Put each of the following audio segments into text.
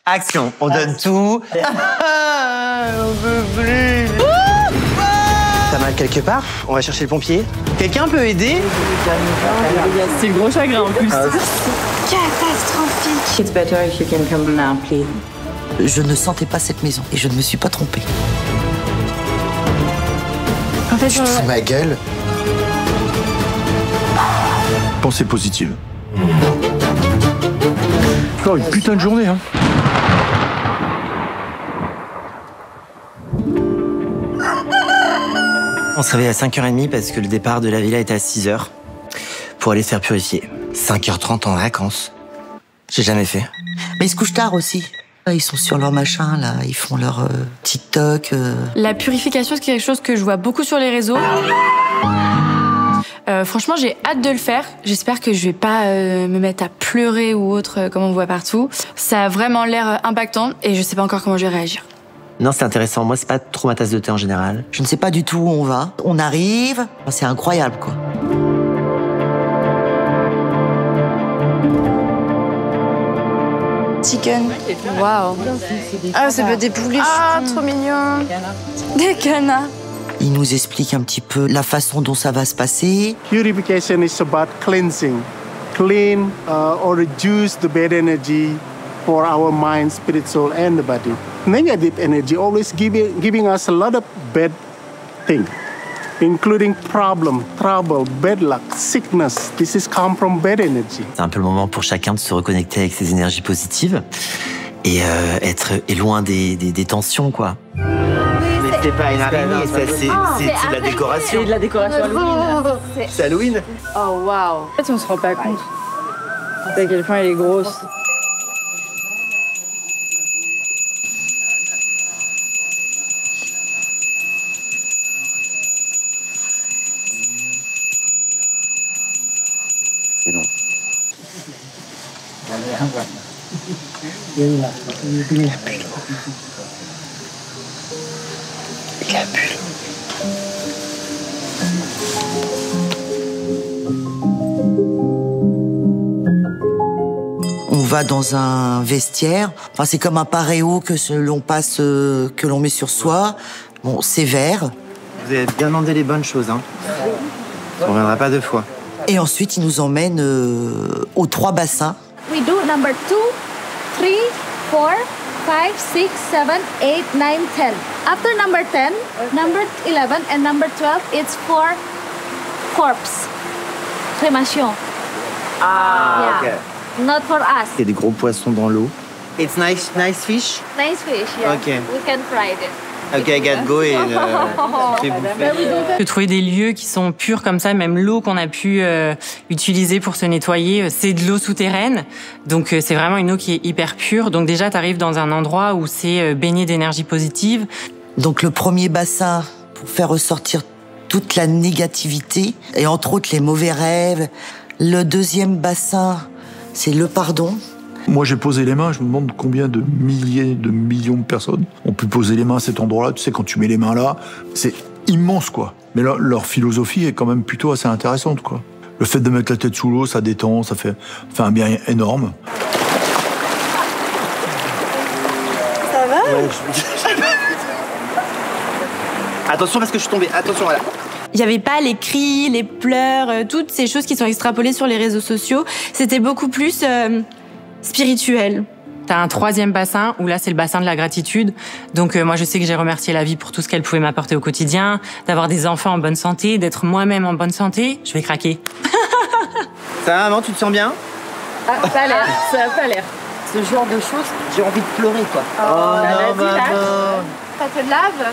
Action, on donne tout. On peut plus. T'as mal quelque part? On va chercher le pompier. Quelqu'un peut aider? C'est le gros chagrin en plus. Catastrophique. It's better if you can come now, please. Je ne sentais pas cette maison et je ne me suis pas trompée. En fait, Tu te fous de ma gueule? Pensée positive. Oh, une putain de journée, hein. On se réveille à 5h30 parce que le départ de la villa était à 6h pour aller se faire purifier. 5h30 en vacances. J'ai jamais fait. Mais ils se couchent tard aussi. Ils sont sur leur machin, là. Ils font leur TikTok. La purification, c'est quelque chose que je vois beaucoup sur les réseaux. Franchement, j'ai hâte de le faire. J'espère que je vais pas me mettre à pleurer ou autre, comme on voit partout. Ça a vraiment l'air impactant et je sais pas encore comment je vais réagir. Non, c'est intéressant. Moi, c'est pas trop ma tasse de thé en général. Je ne sais pas du tout où on va. On arrive. C'est incroyable, quoi. Chicken. Waouh. Ah, ça peut être des poulets. Ah, trop mignon. Des canards. Il nous explique un petit peu la façon dont ça va se passer. Purification is about cleansing. Clean or reduce the bad energy for our mind, spirit, soul, and the body. Negative energy always giving us a lot of bad things, including problem, trouble, bad luck, sickness. This is come from bad energy. C'est un peu le moment pour chacun de se reconnecter avec ses énergies positives et être loin des tensions, quoi. Mais c'est pas une araignée, c'est de la décoration. C'est de la décoration Halloween. C'est Halloween. Oh waouh. En fait, on se rend pas compte à quel point elle est grosse. C'est long. Il a bu. On va dans un vestiaire. Enfin, c'est comme un paréo que l'on passe, que l'on met sur soi. Bon, c'est vert. Vous avez bien demandé les bonnes choses, hein. On reviendra pas deux fois. Et ensuite, il nous emmène aux 3 bassins. We do number 2, 3, 4, 5, 6, 7, 8, 9, 10. After number 10, number 11 and number 12, it's for corpse. Crémation. Ah, Yeah. Not for us. Il y a des gros poissons dans l'eau. It's nice fish. Nice fish, yeah. Okay. We can fry it. Ok, I gotta go et fais bouffer. De trouver des lieux qui sont purs comme ça, même l'eau qu'on a pu utiliser pour se nettoyer, c'est de l'eau souterraine. Donc c'est vraiment une eau qui est hyper pure. Donc déjà, tu arrives dans un endroit où c'est baigné d'énergie positive. Donc le premier bassin pour faire ressortir toute la négativité et entre autres les mauvais rêves. Le deuxième bassin, c'est le pardon. Moi, j'ai posé les mains, je me demande combien de milliers, de millions de personnes ont pu poser les mains à cet endroit-là. Tu sais, quand tu mets les mains là, c'est immense, quoi. Mais là, leur philosophie est quand même plutôt assez intéressante, quoi. Le fait de mettre la tête sous l'eau, ça détend, ça fait un bien énorme. Ça va? Ouais, Attention parce que je suis tombée, attention, voilà. Il n'y avait pas les cris, les pleurs, toutes ces choses qui sont extrapolées sur les réseaux sociaux. C'était beaucoup plus spirituel. T'as un 3e bassin où là c'est le bassin de la gratitude. Donc moi je sais que j'ai remercié la vie pour tout ce qu'elle pouvait m'apporter au quotidien, d'avoir des enfants en bonne santé, d'être moi-même en bonne santé. Je vais craquer. Ça va, maman, tu te sens bien? Ah, pas l'air, ça a pas l'air. Ce genre de choses, j'ai envie de pleurer, quoi. Oh non, maman. Ça te lave?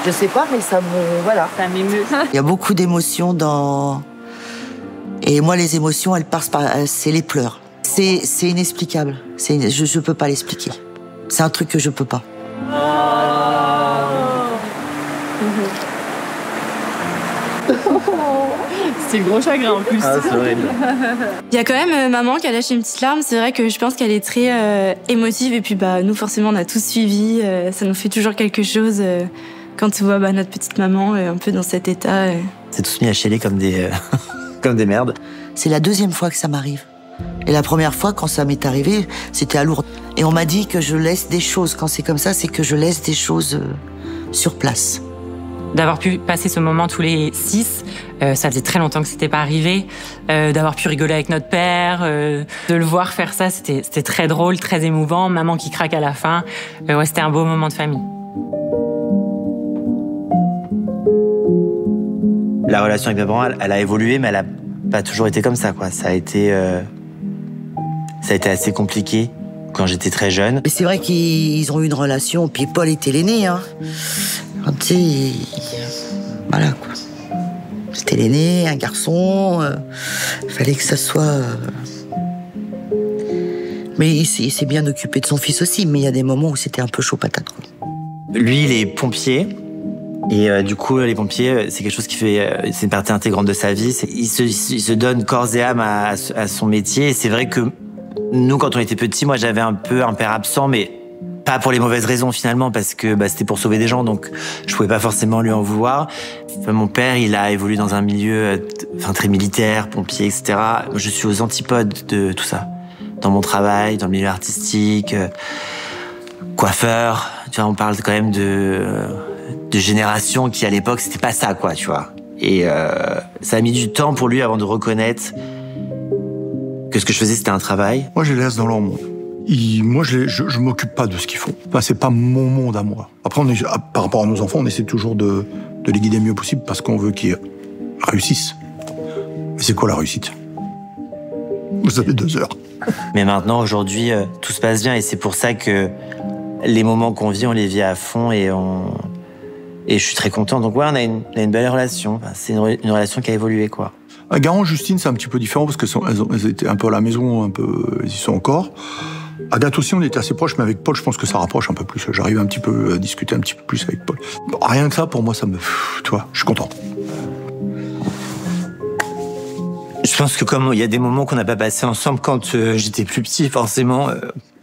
Je sais pas, mais ça me... Voilà. Ça m'émeut. Il y a beaucoup d'émotions dans... Et moi, les émotions, elles passent par... C'est les pleurs. C'est inexplicable. Je peux pas l'expliquer. C'est un truc que je peux pas. C'est le gros chagrin en plus. Ah, c'est horrible. Il y a quand même maman qui a lâché une petite larme. C'est vrai que je pense qu'elle est très émotive. Et puis nous, forcément, on a tous suivi. Ça nous fait toujours quelque chose quand tu vois notre petite maman un peu dans cet état. C'est tous mis à chialer comme des, comme des merdes. C'est la 2e fois que ça m'arrive. Et la première fois, quand ça m'est arrivé, c'était à Lourdes. Et on m'a dit que je laisse des choses. Quand c'est comme ça, c'est que je laisse des choses sur place. D'avoir pu passer ce moment tous les 6, ça faisait très longtemps que c'était pas arrivé. D'avoir pu rigoler avec notre père, de le voir faire ça, c'était très drôle, très émouvant. Maman qui craque à la fin. Ouais, c'était un beau moment de famille. La relation avec mes parents, elle a évolué, mais elle a pas toujours été comme ça, quoi. Ça a été assez compliqué quand j'étais très jeune. Mais c'est vrai qu'ils ont eu une relation, puis Paul était l'aîné, hein. Tu sais, voilà, quoi. C'était l'aîné, un garçon, fallait que ça soit... Mais il s'est bien occupé de son fils aussi, mais il y a des moments où c'était un peu chaud patate, quoi. Lui, il est pompier. Et du coup, les pompiers, c'est quelque chose qui fait... c'est une partie intégrante de sa vie. Il se donne corps et âme à son métier. Et c'est vrai que nous, quand on était petits, moi, j'avais un peu un père absent, mais pas pour les mauvaises raisons, finalement, parce que c'était pour sauver des gens, donc je pouvais pas forcément lui en vouloir. Mon père, il a évolué dans un milieu très militaire, pompier, etc. Je suis aux antipodes de tout ça. Dans mon travail, dans le milieu artistique, coiffeur. Tu vois, on parle quand même de génération qui, à l'époque, c'était pas ça, quoi, tu vois. Et ça a mis du temps pour lui avant de reconnaître que ce que je faisais, c'était un travail. Moi, je les laisse dans leur monde. Moi, je m'occupe pas de ce qu'ils font. Enfin, c'est pas mon monde à moi. Après, par rapport à nos enfants, on essaie toujours de les guider le mieux possible parce qu'on veut qu'ils réussissent. Mais c'est quoi la réussite? Vous avez 2 heures. Mais maintenant, aujourd'hui, tout se passe bien et c'est pour ça que les moments qu'on vit, on les vit à fond et je suis très content. Donc ouais, on a une belle relation. Enfin, c'est une relation qui a évolué, quoi. À Garance, Justine, c'est un petit peu différent parce qu'elles étaient un peu à la maison, elles y sont encore. Agathe aussi, on était assez proches, mais avec Paul, je pense que ça rapproche un peu plus. J'arrive un petit peu à discuter un petit peu plus avec Paul. Bon, rien que ça, pour moi, ça me... Tu vois, je suis content. Je pense que comme il y a des moments qu'on n'a pas passés ensemble quand j'étais plus petit, forcément,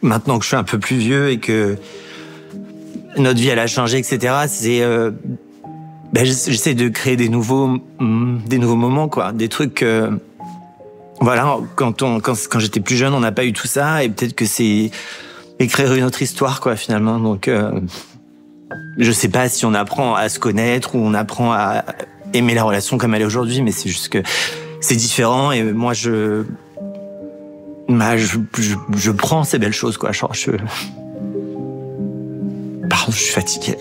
maintenant que je suis un peu plus vieux et que notre vie, elle a changé, etc., c'est... j'essaie de créer des nouveaux moments, quoi. Des trucs... voilà, quand j'étais plus jeune, on n'a pas eu tout ça, et peut-être que c'est écrire une autre histoire, quoi, finalement. Donc, je sais pas si on apprend à se connaître ou on apprend à aimer la relation comme elle est aujourd'hui, mais c'est juste que c'est différent, et moi, je prends ces belles choses, quoi. Genre, pardon, je suis fatigué.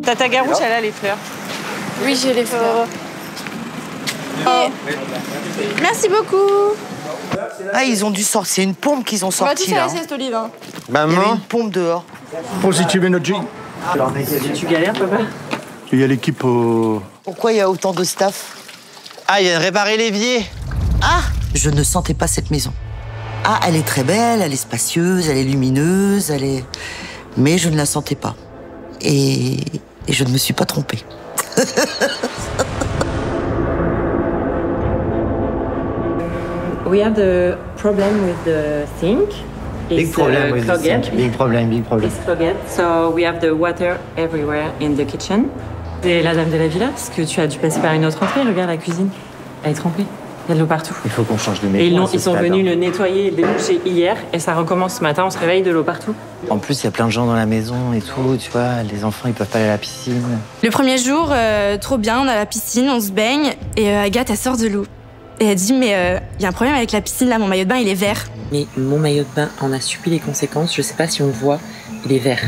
Tata Garouche, elle a les fleurs. Oui, j'ai les fleurs. Merci beaucoup. Ah, ils ont dû sortir. C'est une pompe qu'ils ont sortie, On va là. tous faire la sieste, Olive. Hein. Il y avait une pompe dehors. Positive energy. Tu galères, papa? Il y a l'équipe... Pourquoi il y a autant de staff? Ah, il vient de réparer l'évier. Ah, je ne sentais pas cette maison. Ah, elle est très belle, elle est spacieuse, elle est lumineuse, mais je ne la sentais pas. Et je ne me suis pas trompée. We have the problem with the sink. Big problem with the sink. Big problem. It's clogged. So we have the water everywhere in the kitchen. C'est la dame de la villa, parce que tu as dû passer par une autre entrée. Regarde la cuisine. Elle est trempée. Il y a de l'eau partout. Il faut qu'on change de Et méthode. ils sont venus le nettoyer et le déboucher hier. Et ça recommence ce matin. On se réveille de l'eau partout. En plus, il y a plein de gens dans la maison et tout, tu vois. Les enfants, ils peuvent pas aller à la piscine. Le premier jour, trop bien, on a la piscine, on se baigne, et Agathe, elle sort de l'eau. Et elle dit, mais il y a un problème avec la piscine, là, mon maillot de bain, il est vert. Mais mon maillot de bain en a subi les conséquences. Je sais pas si on le voit. Il est vert.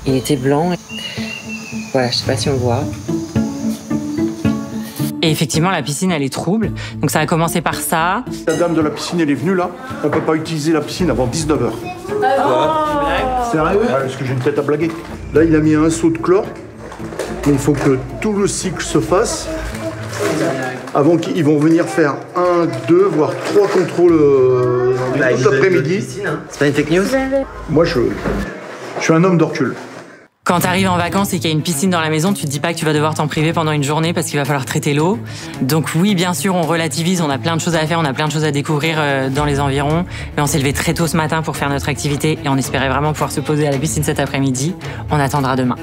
Il était blanc. Voilà, je sais pas si on le voit. Et effectivement, la piscine, elle est trouble. Donc ça a commencé par ça. La dame de la piscine, elle est venue là. On peut pas utiliser la piscine avant 19h. Sérieux? Parce que j'ai une tête à blaguer. Là, il a mis un seau de chlore. Mais il faut que tout le cycle se fasse avant qu'ils vont venir faire 1, 2, voire 3 contrôles tout l'après-midi. C'est pas une fake news? Moi, je suis un homme de recul. Quand t'arrives en vacances et qu'il y a une piscine dans la maison, tu te dis pas que tu vas devoir t'en priver pendant une journée parce qu'il va falloir traiter l'eau. Donc oui, bien sûr, on relativise, on a plein de choses à faire, on a plein de choses à découvrir dans les environs. Mais on s'est levé très tôt ce matin pour faire notre activité et on espérait vraiment pouvoir se poser à la piscine cet après-midi. On attendra demain.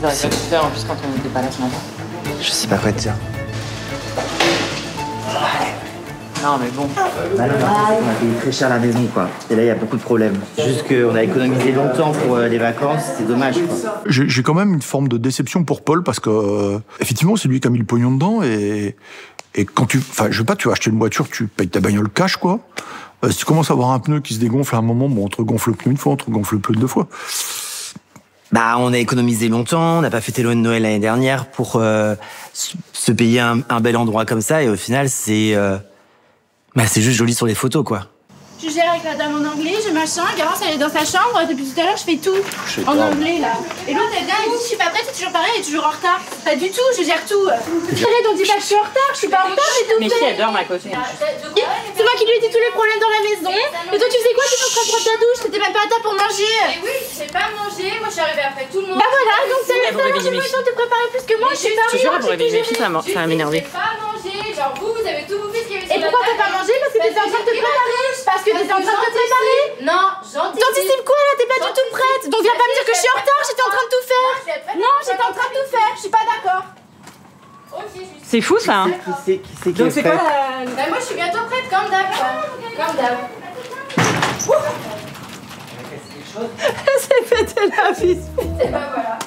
J'aurais pas pu faire en plus quand on n'était pas là ce matin. Je sais pas quoi te dire. Non, mais bon. Bah non, on a payé très cher la maison, quoi. Et là, il y a beaucoup de problèmes. Juste qu'on a économisé longtemps pour les vacances, c'est dommage, quoi. J'ai quand même une forme de déception pour Paul parce que, effectivement, c'est lui qui a mis le pognon dedans et quand enfin, je veux pas, tu vas acheter une voiture, tu payes ta bagnole cash, quoi. Si tu commences à avoir un pneu qui se dégonfle à un moment, bon, on te gonfle le pneu une fois, on te gonfle le pneu 2 fois. Bah, on a économisé longtemps, on n'a pas fêté le Noël l'année dernière pour se payer un bel endroit comme ça et au final, c'est juste joli sur les photos, quoi. Je gère avec la dame en anglais, je machin, Garance elle est dans sa chambre, depuis tout à l'heure je fais tout en anglais là. Et l'autre elle vient, elle dit je suis pas prête, c'est toujours pareil, elle est toujours en retard. Pas du tout, je gère tout. Arrête, on dit pas que je suis en retard, je suis pas en retard, j'ai tout fait. Mais si, elle dort à côté. C'est moi qui lui ai dit tous les problèmes dans la maison. Et toi tu sais quoi, tu es en train de prendre ta douche, t'étais même pas à table pour manger. Mais oui, j'ai pas mangé, moi je suis arrivée après tout le monde. Bah voilà, donc c'est Elle vous réveiller le mes temps de te préparer plus que moi, je suis pas Je te jure, pour réveiller mes filles, ça va m'énerver. J'ai pas mangé, genre vous avez tout bouffé ce qu'il y avait Et sur la pourquoi table. t'as pas mangé? Parce que t'étais en train de te préparer. Parce que t'étais en train de te préparer. Non, j'anticipe. T'anticipes quoi là? T'es pas du tout prête. Donc viens pas me dire que je suis en retard, j'étais en train de tout faire. Non, j'étais en train de tout faire, je suis pas d'accord. C'est fou, ça. Hein. Qui c'est Donc c'est quoi la... Bah moi je suis bientôt prête, comme d'hab. Comme d'hab. C'est pété la vis. Et bah voilà.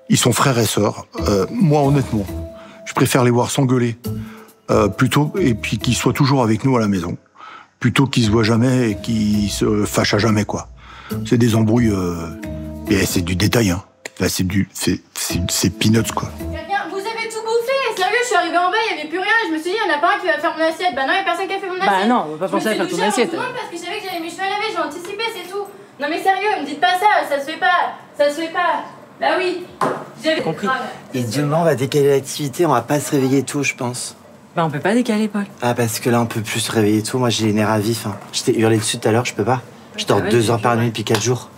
Ils sont frères et sœurs. Moi, honnêtement, je préfère les voir s'engueuler plutôt et puis qu'ils soient toujours avec nous à la maison, plutôt qu'ils se voient jamais et qu'ils se fâchent à jamais, quoi. C'est des embrouilles et c'est du détail, hein. Là, c'est peanuts, quoi. Vous avez tout bouffé, sérieux, je suis arrivée en bas, il y avait plus rien, je me suis dit, il y en a pas un qui va faire mon assiette. Bah non, il y a personne qui a fait mon assiette. Bah non, on va pas penser à faire ton assiette. Parce que je savais que j'avais mes cheveux à laver, j'ai anticipé, c'est tout. Non mais sérieux, me dites pas ça se fait pas, ça se fait pas. Bah oui, j'avais compris. Et demain, on va décaler l'activité, on va pas se réveiller tôt, je pense. Bah on peut pas décaler, Paul. Ah, parce que là, on peut plus se réveiller tôt. Moi, j'ai les nerfs à vif. Hein. Je t'ai hurlé dessus tout à l'heure, je peux pas. Je dors 2 heures par nuit depuis 4 jours.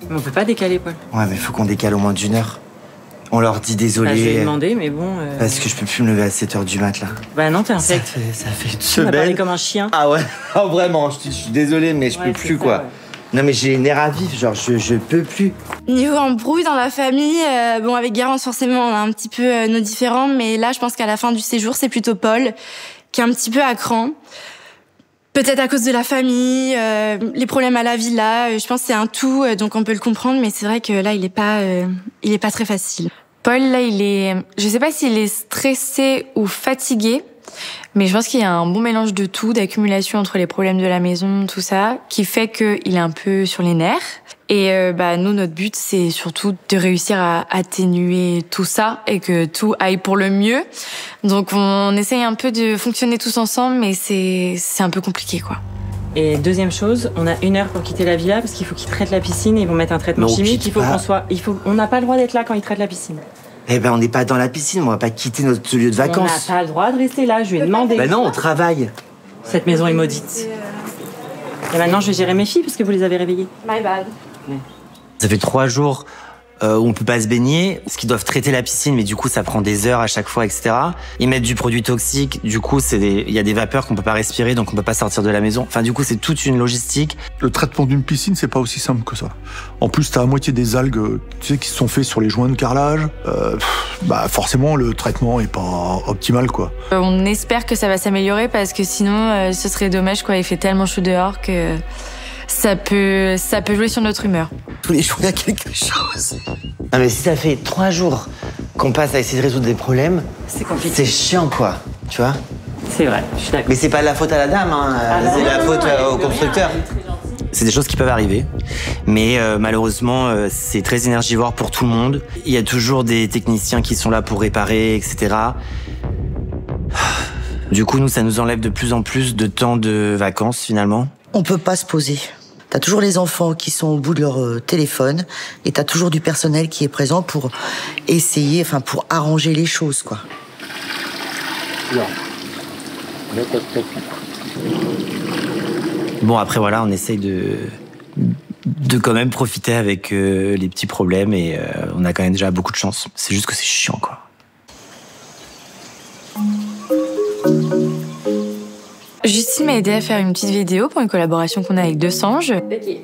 Mais on peut pas décaler, Paul. Ouais, mais faut qu'on décale au moins d'1 heure. On leur dit Bah, je vais désolé. demander, mais bon... Parce que je peux plus me lever à 7 heures du mat, là. Bah non, t'es un Ça sec. fait une Tu vas parler semaine. comme un chien. Ah ouais. Oh, vraiment, je suis désolé, mais je Ouais, peux c'est plus, ça, quoi. ouais. Non, mais j'ai les nerfs à vif, genre, je peux plus. Niveau embrouille dans la famille, bon avec Garance forcément on a un petit peu nos différends, mais là je pense qu'à la fin du séjour c'est plutôt Paul qui est un petit peu à cran. Peut-être à cause de la famille, les problèmes à la villa, je pense que c'est un tout, donc on peut le comprendre, mais c'est vrai que là il est pas très facile. Paul, là, je sais pas s'il est stressé ou fatigué, mais je pense qu'il y a un bon mélange de tout, d'accumulation entre les problèmes de la maison, tout ça, qui fait qu'il est un peu sur les nerfs. Et nous, notre but, c'est surtout de réussir à atténuer tout ça et que tout aille pour le mieux. Donc, on essaye un peu de fonctionner tous ensemble, mais c'est un peu compliqué, quoi. Et deuxième chose, on a 1 heure pour quitter la villa parce qu'il faut qu'ils traitent la piscine et ils vont mettre un traitement Mais on chimique. quitte Il faut pas. on n'a pas le droit d'être là quand ils traitent la piscine. Eh ben, on n'est pas dans la piscine, on va pas quitter notre lieu de On n'a vacances. pas le droit de rester là, je lui ai demandé. Bah non, on travaille. Cette maison est maudite. Et maintenant, je vais gérer mes filles parce que vous les avez réveillées. My bad. Ça fait 3 jours où on peut pas se baigner, parce qu'ils doivent traiter la piscine, mais du coup ça prend des heures à chaque fois, etc. Ils mettent du produit toxique, du coup il y a des vapeurs qu'on peut pas respirer, donc on peut pas sortir de la maison. Enfin, du coup, c'est toute une logistique. Le traitement d'une piscine, c'est pas aussi simple que ça. En plus, t'as à moitié des algues, tu sais, qui se sont faits sur les joints de carrelage. Forcément, le traitement est pas optimal, quoi. On espère que ça va s'améliorer parce que sinon, ce serait dommage, quoi. Il fait tellement chaud dehors que ça peut jouer sur notre humeur. Tous les jours, il y a quelque chose. Non, mais si ça fait 3 jours qu'on passe à essayer de résoudre des problèmes, C'est compliqué. c'est chiant, quoi. Tu vois? C'est vrai, je suis d'accord. Mais c'est pas de la faute à la dame, hein. C'est non, la non, faute non, elle au est de constructeur. rien, elle est très gentille. C'est des choses qui peuvent arriver, mais malheureusement, c'est très énergivore pour tout le monde. Il y a toujours des techniciens qui sont là pour réparer, etc. Du coup, nous, ça nous enlève de plus en plus de temps de vacances, finalement. On peut pas se poser. T'as toujours les enfants qui sont au bout de leur téléphone et t'as toujours du personnel qui est présent pour essayer, pour arranger les choses, quoi. Bon, après, voilà, on essaye de quand même profiter avec les petits problèmes et on a quand même déjà beaucoup de chance. C'est juste que c'est chiant, quoi. Justine m'a aidé à faire une petite vidéo pour une collaboration qu'on a avec Desange. Ok.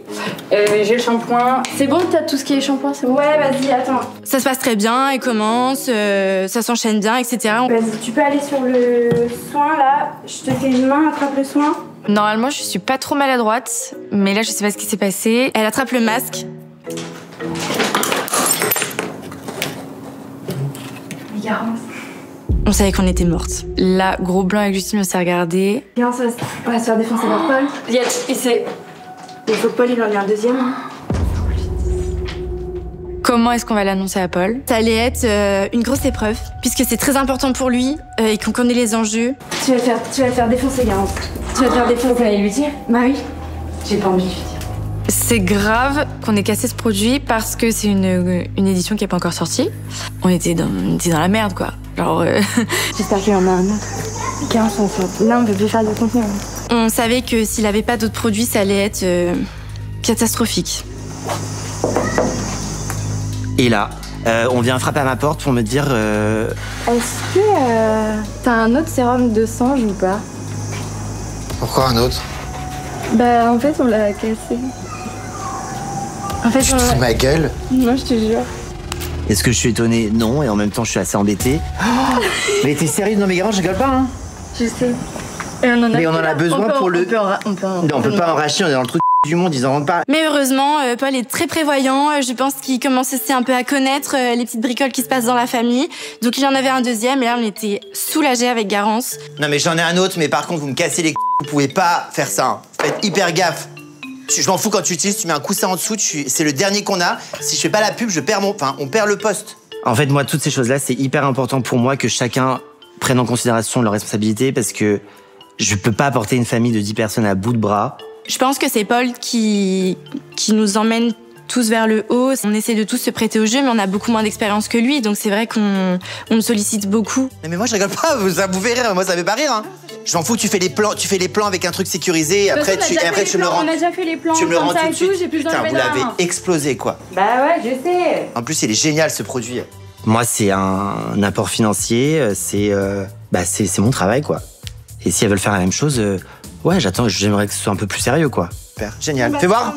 J'ai le shampoing. C'est bon, t'as tout ce qui est shampoing, c'est bon? Ouais, vas-y, attends. Ça se passe très bien, elle commence, ça s'enchaîne bien, etc. Vas-y, tu peux aller sur le soin, là. Je te fais une main, attrape le soin. Normalement, je suis pas trop maladroite, mais là, je sais pas ce qui s'est passé. Elle attrape le masque. Garance. On savait qu'on était morte. Là, gros blanc avec Justine, on s'est regardé. Garance, on va se faire défoncer par Paul. Il faut que Paul il en ait un deuxième. Hein. Comment est-ce qu'on va l'annoncer à Paul? Ça allait être une grosse épreuve, puisque c'est très important pour lui et qu'on connaît les enjeux. Tu vas le faire défoncer, Garance. Tu vas te faire défoncer. Vous allez lui dire? Bah oui. J'ai pas envie de lui dire. C'est grave qu'on ait cassé ce produit parce que c'est une édition qui n'est pas encore sortie. On était dans la merde, quoi. Genre. J'espère qu'il y en a un autre. Garance, là, on peut plus faire de contenu. On savait que s'il avait pas d'autres produits, ça allait être catastrophique. Et là, on vient frapper à ma porte pour me dire... Est-ce que t'as un autre sérum de Desange ou pas? Pourquoi un autre? Bah, en fait, on l'a cassé. En fait, tu te fous de ma gueule? Non, je te jure. Est-ce que je suis étonné? Non, et en même temps, je suis assez embêté. Oh mais t'es sérieux? Non, mais Garance, je rigole pas, hein. Je sais. Mais on en a besoin pour le... On peut pas en racheter, on est dans le truc du monde, ils en rendent pas. Mais heureusement, Paul est très prévoyant. Je pense qu'il commence aussi un peu à connaître les petites bricoles qui se passent dans la famille. Donc il y en avait un deuxième, et là on était soulagés avec Garance. Non mais j'en ai un autre, mais par contre vous me cassez les vous pouvez pas faire ça. Hein. Faites hyper gaffe. Je m'en fous quand tu utilises, tu mets un coussin en dessous, c'est le dernier qu'on a. Si je fais pas la pub, je perds on perd le poste. En fait, moi, toutes ces choses-là, c'est hyper important pour moi que chacun prenne en considération leurs responsabilités parce que je peux pas apporter une famille de 10 personnes à bout de bras. Je pense que c'est Paul qui nous emmène tous vers le haut. On essaie de tous se prêter au jeu, mais on a beaucoup moins d'expérience que lui, donc c'est vrai qu'on le sollicite beaucoup. Mais moi, je rigole pas, ça vous fait rire, moi, ça fait pas rire. Hein. Je m'en fous, tu fais les plans avec un truc sécurisé, et après, tu me le rends. On a déjà fait les plans, tu me le rends comme ça tout de suite. j'ai plus besoin de Putain, vous l'avez explosé, quoi. Bah ouais, je sais. En plus, il est génial, ce produit. Moi, c'est un apport financier, c'est mon travail, quoi. Et si elles veulent faire la même chose, ouais, j'aimerais que ce soit un peu plus sérieux, quoi. Super, génial. Fais voir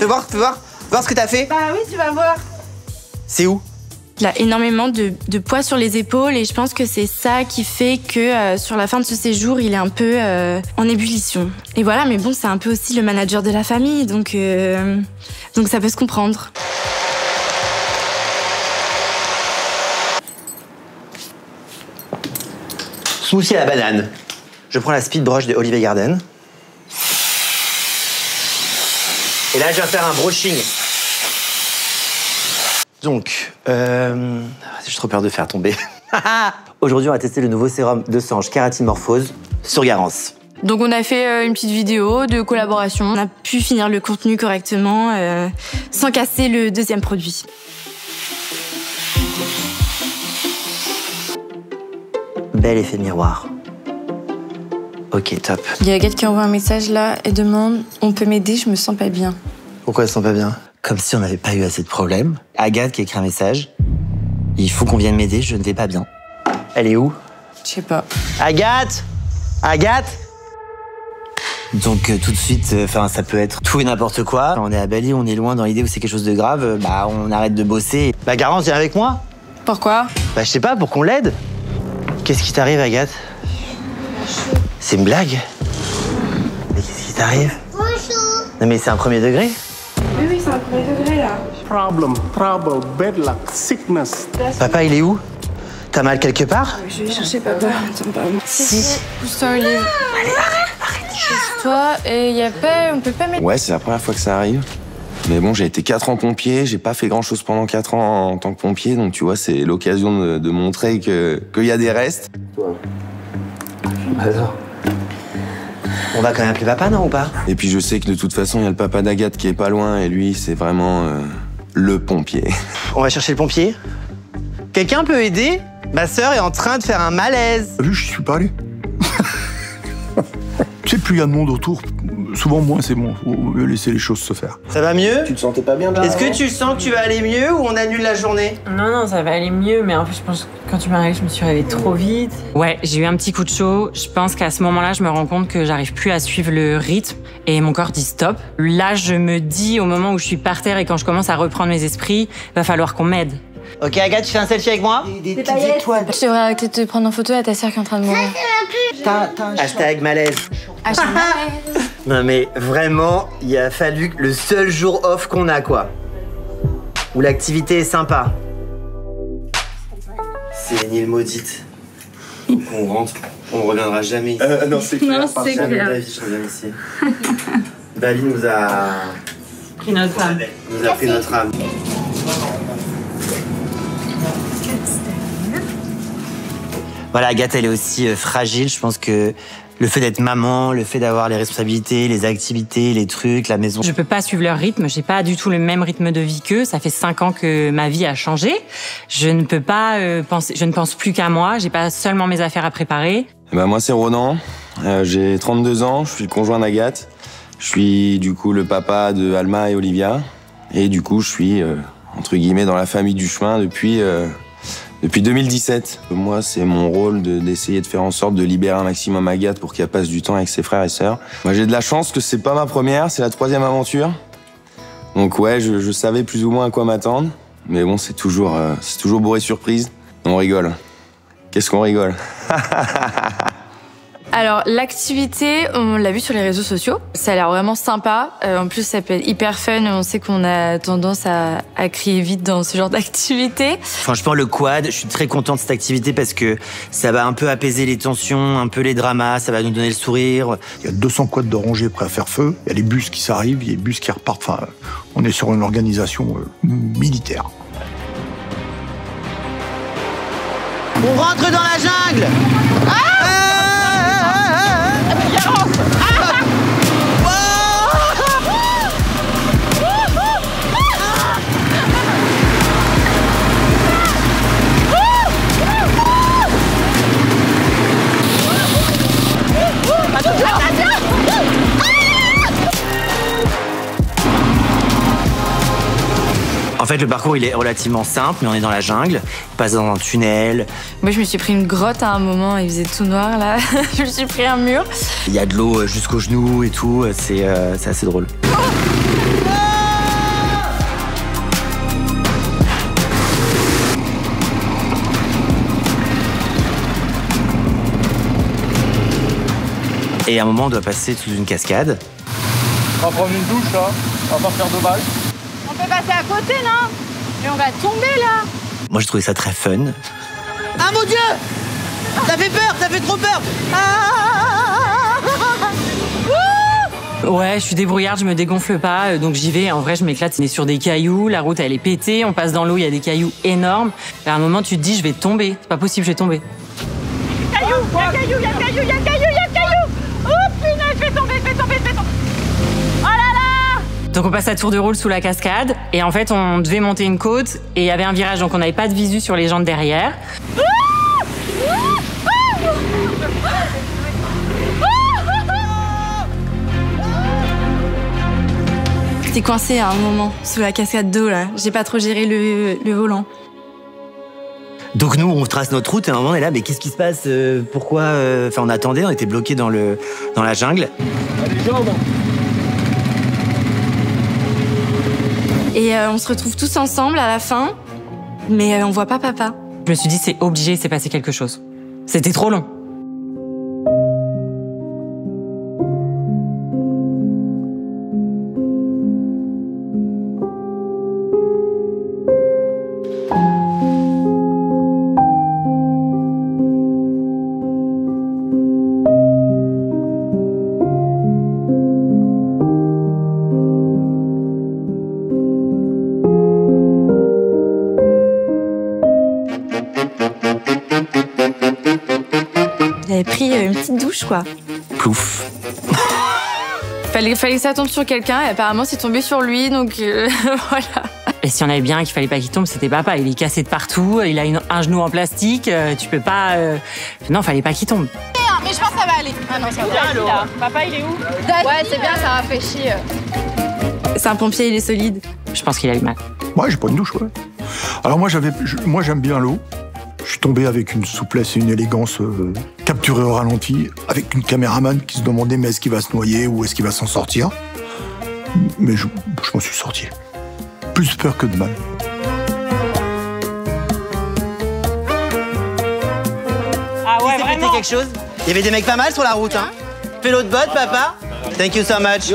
ce que t'as fait. Bah oui, tu vas voir. C'est où? Il a énormément de poids sur les épaules et je pense que c'est ça qui fait que sur la fin de ce séjour, il est un peu en ébullition. Et voilà, mais bon, c'est un peu aussi le manager de la famille, donc ça peut se comprendre. Smoothie à la banane. Je prends la Speed Brush de Olive Garden. Et là, je vais faire un brushing. Donc, j'ai trop peur de faire tomber. Aujourd'hui, on va tester le nouveau sérum Desange Kératine Morphose sur Garance. Donc on a fait une petite vidéo de collaboration. On a pu finir le contenu correctement sans casser le deuxième produit. Bel effet de miroir. Ok, top. Il y a Agathe qui envoie un message là et demande « On peut m'aider, je me sens pas bien ». Pourquoi elle se sent pas bien? Comme si on n'avait pas eu assez de problèmes. Agathe qui écrit un message. Il faut qu'on vienne m'aider, je ne vais pas bien. Elle est où? Je sais pas. Agathe! Donc tout de suite, ça peut être tout et n'importe quoi. On est à Bali, on est loin dans l'idée où c'est quelque chose de grave, on arrête de bosser. Garance, viens avec moi? Pourquoi? Je sais pas, pour qu'on l'aide. Qu'est-ce qui t'arrive, Agathe? C'est une blague? Mais qu'est-ce qui t'arrive? Bonjour. Non mais c'est un premier degré? Oui, c'est un premier degré là. Problem, trouble, bad luck, sickness. Papa, il est où? T'as mal quelque part? Je vais chercher papa. Attends, pardon. Si. Pousse-toi, Olive. Allez, arrête. Pousse-toi et on peut pas mettre... Ouais, c'est la première fois que ça arrive. Mais bon, j'ai été 4 ans pompier, j'ai pas fait grand-chose pendant 4 ans en tant que pompier, donc tu vois, c'est l'occasion de montrer qu'il y a des restes. Attends. On va quand même appeler papa, non, ou pas? Et puis je sais que de toute façon, il y a le papa d'Agathe qui est pas loin, et lui, c'est vraiment le pompier. On va chercher le pompier. Quelqu'un peut aider? Ma sœur est en train de faire un malaise. T'as vu, je suis pas allé. Tu sais, plus il y a de monde autour, souvent moins c'est bon, faut mieux laisser les choses se faire. Ça va mieux? Tu te sentais pas bien là? Est-ce que tu sens que tu vas aller mieux ou on annule la journée? Non, ça va aller mieux, mais en fait, je pense que quand tu m'as réveillée, je me suis réveillée trop vite. Ouais, j'ai eu un petit coup de chaud. Je pense qu'à ce moment-là, je me rends compte que j'arrive plus à suivre le rythme et mon corps dit stop. Là, je me dis, au moment où je suis par terre et quand je commence à reprendre mes esprits, va falloir qu'on m'aide. Ok, Agathe, tu fais un selfie avec moi? Des petites étoiles. Je devrais arrêter de te prendre en photo à ta sœur qui est en train de mourir. Hashtag malaise. Malaise. Non mais vraiment, il a fallu le seul jour off qu'on a quoi. Où l'activité est sympa. C'est une île maudite. On rentre, on reviendra jamais ici. Non, c'est clair. Non, c'est Jamais de clair. la vie, je reviens ici. Bali nous a Pris notre âme. nous a pris notre âme. Voilà, Agathe, elle est aussi fragile. Je pense que le fait d'être maman, le fait d'avoir les responsabilités, les activités, les trucs, la maison. Je peux pas suivre leur rythme. J'ai pas du tout le même rythme de vie qu'eux. Ça fait 5 ans que ma vie a changé. Je ne peux pas penser. Je ne pense plus qu'à moi. J'ai pas seulement mes affaires à préparer. Moi, c'est Ronan. J'ai 32 ans. Je suis le conjoint d'Agathe. Je suis du coup le papa de Alma et Olivia. Et du coup, je suis entre guillemets dans la famille du chemin depuis 2017. Moi, c'est mon rôle d'essayer de faire en sorte de libérer un maximum Agathe pour qu'elle passe du temps avec ses frères et sœurs. Moi, j'ai de la chance que c'est pas ma première, c'est la 3e aventure. Donc ouais, je savais plus ou moins à quoi m'attendre. Mais bon, c'est toujours bourré de surprises. On rigole. Qu'est-ce qu'on rigole? Alors, l'activité, on l'a vu sur les réseaux sociaux. Ça a l'air vraiment sympa. En plus, ça peut être hyper fun. On sait qu'on a tendance à crier vite dans ce genre d'activité. Franchement, le quad, je suis très content de cette activité parce que ça va un peu apaiser les tensions, un peu les dramas, ça va nous donner le sourire. Il y a 200 quads de rangée prêts à faire feu. Il y a les bus qui s'arrivent, il y a les bus qui repartent. Enfin, on est sur une organisation militaire. On rentre dans la jungle! En fait, le parcours, il est relativement simple, mais on est dans la jungle. On passe dans un tunnel. Moi, je me suis pris une grotte à un moment, il faisait tout noir, là. Je me suis pris un mur. Il y a de l'eau jusqu'aux genoux et tout. C'est assez drôle. Et à un moment, on doit passer sous une cascade. On va prendre une douche, là. On va pas faire de balles. On peut passer à côté, non? Mais on va tomber, là. Moi, j'ai trouvé ça très fun. Ah mon Dieu! Ça fait peur, ça fait trop peur! Ouais, je suis débrouillarde, je me dégonfle pas, donc j'y vais. En vrai, je m'éclate. On est sur des cailloux, la route elle est pétée, on passe dans l'eau, il y a des cailloux énormes. Et à un moment, tu te dis, je vais tomber. C'est pas possible, je vais tomber. Caillou, il y a caillou, il y a caillou, il y a caillou, il y a caillou! Oh punaise, je vais tomber, je vais tomber, je vais tomber! Oh là là! Donc on passe à tour de rôle sous la cascade. Et en fait, on devait monter une côte et il y avait un virage, donc on n'avait pas de visu sur les gens de derrière. J'étais coincée à un moment sous la cascade d'eau là. J'ai pas trop géré le volant. Donc nous, on trace notre route et à un moment, on est là, mais qu'est-ce qui se passe? Pourquoi? Enfin, on attendait, on était bloqués dans la jungle. Et on se retrouve tous ensemble à la fin, mais on voit pas papa. Je me suis dit, c'est obligé, c'est passé quelque chose. C'était trop long. J'avais pris une petite douche quoi. Plouf. Fallait que ça tombe sur quelqu'un et apparemment c'est tombé sur lui, donc voilà. Et si on avait bien un qu'il fallait pas qu'il tombe, c'était papa. Il est cassé de partout, il a un genou en plastique, tu peux pas... Non, fallait pas qu'il tombe. Mais je pense que ça va aller. Ah non, ça va aller. Papa, il est où? Ouais, c'est bien, ça rafraîchit. C'est un pompier, il est solide. Je pense qu'il a eu mal. Ouais, j'ai pas une douche, ouais. Alors moi, j'aime bien l'eau. Je suis tombé avec une souplesse et une élégance capturée au ralenti, avec une caméraman qui se demandait mais est-ce qu'il va se noyer ou est-ce qu'il va s'en sortir. Mais je m'en suis sorti. Plus peur que de mal. Ah ouais, il s'est pété quelque chose. Il y avait des mecs pas mal sur la route, hein. Fais l'autre botte, papa. Thank you so much.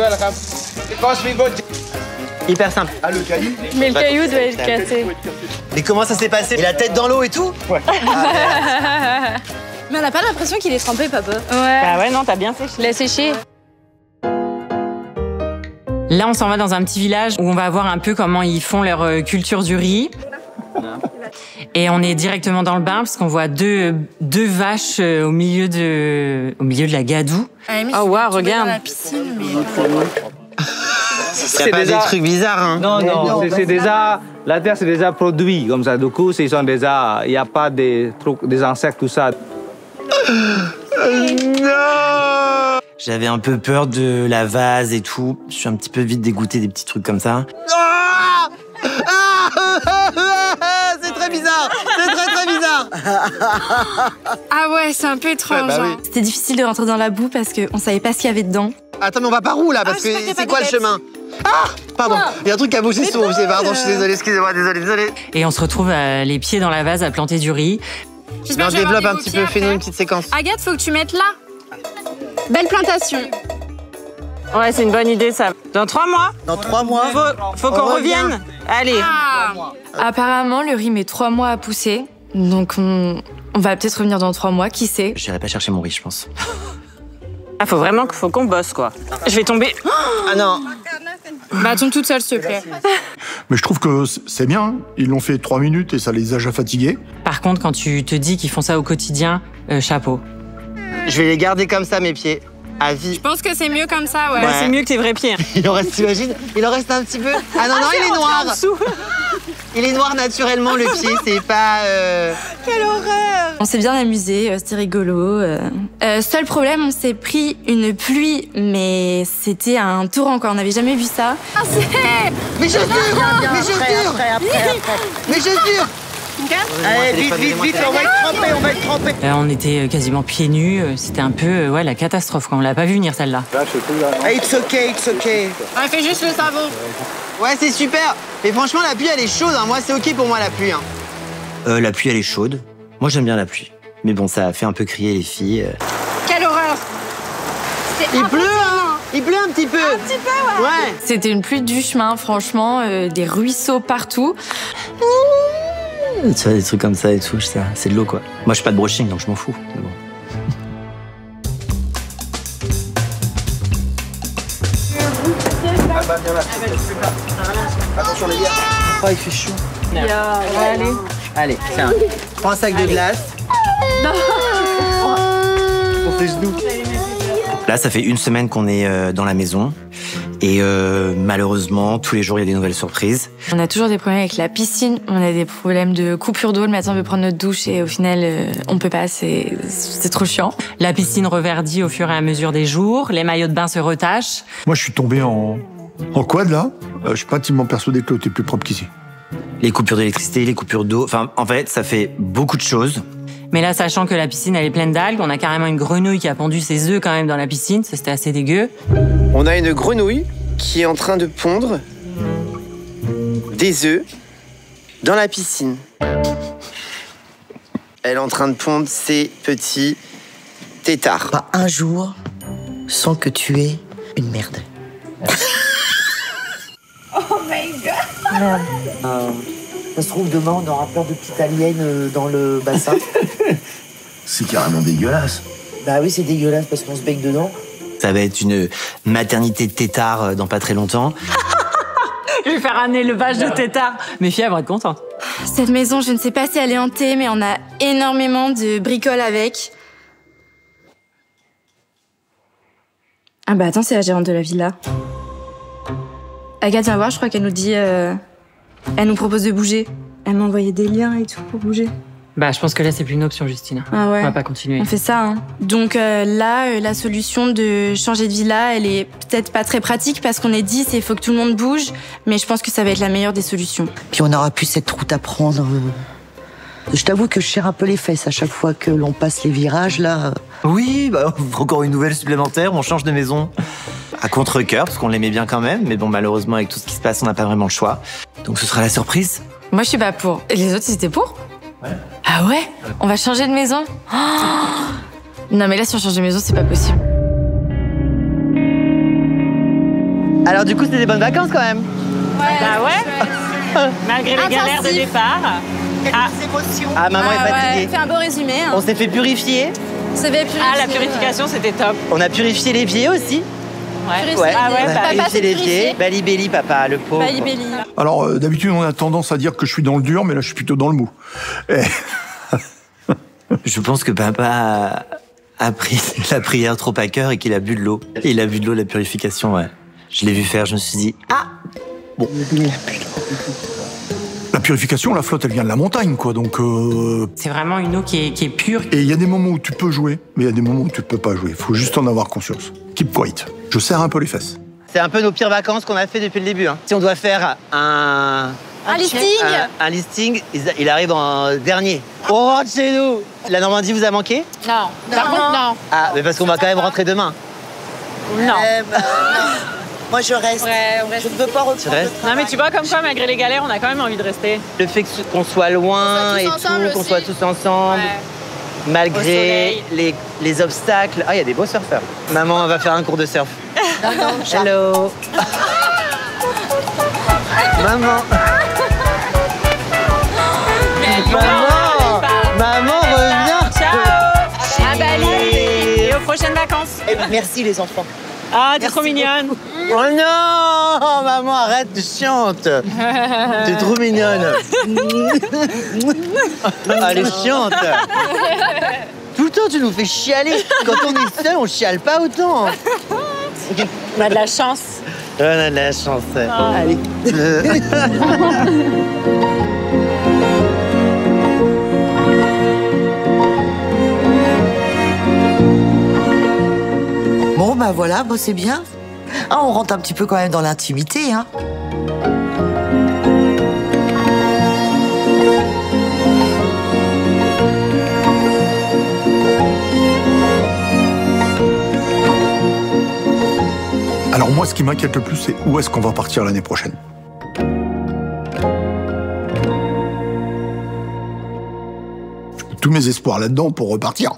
Hyper simple. Ah, le caillou? Mais le caillou doit être cassé. Mais comment ça s'est passé? Et la tête dans l'eau et tout? Ouais. Mais on n'a pas l'impression qu'il est trempé, papa. Ouais. Bah ouais, non, t'as bien séché. Il a séché. Là, on s'en va dans un petit village où on va voir un peu comment ils font leur culture du riz. Et on est directement dans le bain parce qu'on voit deux vaches au milieu de la gadoue. Oh waouh, regarde. C'est pas des trucs bizarres, hein? Non, c'est déjà... La terre, c'est déjà produit comme ça. Du coup, ils sont déjà... Il n'y a pas des trucs, des insectes, tout ça. Non! J'avais un peu peur de la vase et tout. Je suis un petit peu vite dégoûté des petits trucs comme ça. Ah! C'est très bizarre! C'est très bizarre! Ah ouais, c'est un peu étrange. Ouais, bah oui. C'était difficile de rentrer dans la boue parce qu'on savait pas ce qu'il y avait dedans. Attends, mais on va par où là? Parce que c'est quoi le chemin? Ah! Pardon, il y a un truc qui a bougé sous. Pardon, je suis désolé, excusez-moi, désolé. Et on se retrouve les pieds dans la vase à planter du riz. Mais on développe un petit peu, fais-nous une petite séquence. Agathe, faut que tu mettes là. Belle plantation. Ouais, c'est une bonne idée ça. Dans 3 mois? Dans 3 mois? Faut qu'on revienne. Allez. Apparemment, le riz met 3 mois à pousser. Donc on va peut-être revenir dans 3 mois, qui sait. J'irai pas chercher mon riz, je pense. Ah, faut qu'on bosse quoi. Je vais tomber. Ah non. Bah, tombe toute seule, s'il te plaît. Mais je trouve que c'est bien. Ils l'ont fait 3 minutes et ça les a déjà fatigués. Par contre, quand tu te dis qu'ils font ça au quotidien, chapeau. Je vais les garder comme ça, mes pieds. À vie. Je pense que c'est mieux comme ça, ouais. Bah, c'est mieux que tes vrais pieds. Il en reste, t'imagines? Il en reste un petit peu. Ah non, il est noir. Il est noir naturellement, le pied, c'est pas... Quelle horreur! On s'est bien amusé, c'était rigolo. Seul problème, on s'est pris une pluie, mais c'était un torrent, quoi. On n'avait jamais vu ça. Ah, mes chaussures! Mes chaussures! Allez, vite, on va être trempé. On était quasiment pieds nus. C'était un peu la catastrophe. Quand on l'a pas vu venir celle-là. It's okay. On fait juste le savon. Ouais, c'est super. Mais franchement, la pluie, elle est chaude. Hein. Moi, c'est ok pour moi, la pluie. Hein. La pluie, elle est chaude. Moi, j'aime bien la pluie. Mais bon, ça a fait un peu crier les filles. Quelle horreur! Il pleut, hein? Il pleut un petit peu. Un petit peu, ouais. C'était une pluie du chemin, franchement, des ruisseaux partout. Tu vois, des trucs comme ça et tout, c'est de l'eau, quoi. Moi, je suis pas de brushing, donc je m'en fous. Mais bon. Attention, les gars. Oh, il fait chaud. Allez, tiens. Prends un sac de glace. Pour tes genoux. Là, ça fait 1 semaine qu'on est dans la maison. Et malheureusement, tous les jours, il y a des nouvelles surprises. On a toujours des problèmes avec la piscine, on a des problèmes de coupure d'eau. Le matin, on veut prendre notre douche et au final, on peut pas, c'est trop chiant. La piscine reverdit au fur et à mesure des jours, les maillots de bain se retachent. Moi, je suis tombé en quad, là. Je suis pas intimement persuadé que l'eau est plus propre qu'ici. Les coupures d'électricité, les coupures d'eau, enfin, en fait, ça fait beaucoup de choses. Mais là, sachant que la piscine, elle est pleine d'algues, on a carrément une grenouille qui a pondu ses œufs quand même dans la piscine. Ça, c'était assez dégueu. On a une grenouille qui est en train de pondre des œufs dans la piscine. Elle est en train de pondre ses petits têtards. Pas un jour sans que tu aies une merde. Oh my god! Merde. Ça se trouve, demain, on aura peur de petites aliens dans le bassin. C'est carrément dégueulasse. Bah oui, c'est dégueulasse parce qu'on se baigne dedans. Ça va être une maternité de tétards dans pas très longtemps. Je vais faire un élevage de tétards. Mes filles, elles vont être contentes. Cette maison, je ne sais pas si elle est hantée, mais on a énormément de bricoles avec. Ah bah attends, c'est la gérante de la villa. Agathe, viens voir, je crois qu'elle nous dit... Elle nous propose de bouger. Elle m'a envoyé des liens et tout pour bouger. Bah, je pense que là, c'est plus une option, Justine. Ah ouais. On va pas continuer. On fait ça. Hein. Donc là, la solution de changer de villa, elle est peut-être pas très pratique parce qu'on est 10 et il faut que tout le monde bouge. Mais je pense que ça va être la meilleure des solutions. Puis on n'aura plus cette route à prendre. Je t'avoue que je serre un peu les fesses à chaque fois que l'on passe les virages, là. Oui, bah, encore une nouvelle supplémentaire, on change de maison. À contre-cœur, parce qu'on l'aimait bien quand même. Mais bon, malheureusement, avec tout ce qui se passe, on n'a pas vraiment le choix. Donc ce sera la surprise. Moi, je suis pas pour. Et les autres, ils étaient pour? Ouais. Ah ouais? On va changer de maison? Oh non, mais là, si on change de maison, c'est pas possible. Alors du coup, c'était des bonnes vacances quand même. Ouais. Bah ouais. Malgré les galères de départ. Ah, maman est fatiguée. Ouais, fais un beau résumé. Hein. On s'est fait purifier. Ah, la purification, c'était top. On a purifié les pieds aussi. Ouais. Ah ouais, on a purifié les pieds. Bali Belli, papa, le pauvre. Bali Belli. Alors, d'habitude, on a tendance à dire que je suis dans le dur, mais là, je suis plutôt dans le mou. Et... Je pense que papa a pris la prière trop à cœur et qu'il a bu de l'eau. Et il a bu de l'eau, la purification, ouais. Je l'ai vu faire, je me suis dit, ah bon. La purification, la flotte, elle vient de la montagne, quoi, donc... C'est vraiment une eau qui est pure. Et il y a des moments où tu peux jouer, mais il y a des moments où tu peux pas jouer. Il faut juste en avoir conscience. Keep quiet. Je serre un peu les fesses. C'est un peu nos pires vacances qu'on a fait depuis le début. Hein. Si on doit faire un listing, il arrive en dernier. On rentre chez nous. La Normandie vous a manqué? Non. Par contre, non. Ah, mais parce qu'on va quand même rentrer demain. Non. Moi, je reste. Ouais, on reste. Je ne veux pas reprendre. Non, mais tu vois, comme quoi, malgré les galères, on a quand même envie de rester. Le fait qu'on soit loin et tout, qu'on soit tous ensemble, malgré les obstacles. Ah, il y a des beaux surfeurs. Maman va faire un cours de surf. Non, hello. Maman. Maman revient. Ciao. À Bali. Et aux prochaines vacances. Merci, les enfants. Ah, t'es trop mignonne. Oh non, maman, arrête, tu chiantes. T'es trop mignonne. Elle est chiante. Tout le temps, tu nous fais chialer. Quand on est seul, on chiale pas autant. On a de la chance. On a de la chance. Oh. Allez. Bon, bah voilà, bah c'est bien. Ah, on rentre un petit peu quand même dans l'intimité, hein. Alors moi, ce qui m'inquiète le plus, c'est où est-ce qu'on va partir l'année prochaine. Tous mes espoirs là-dedans pour repartir.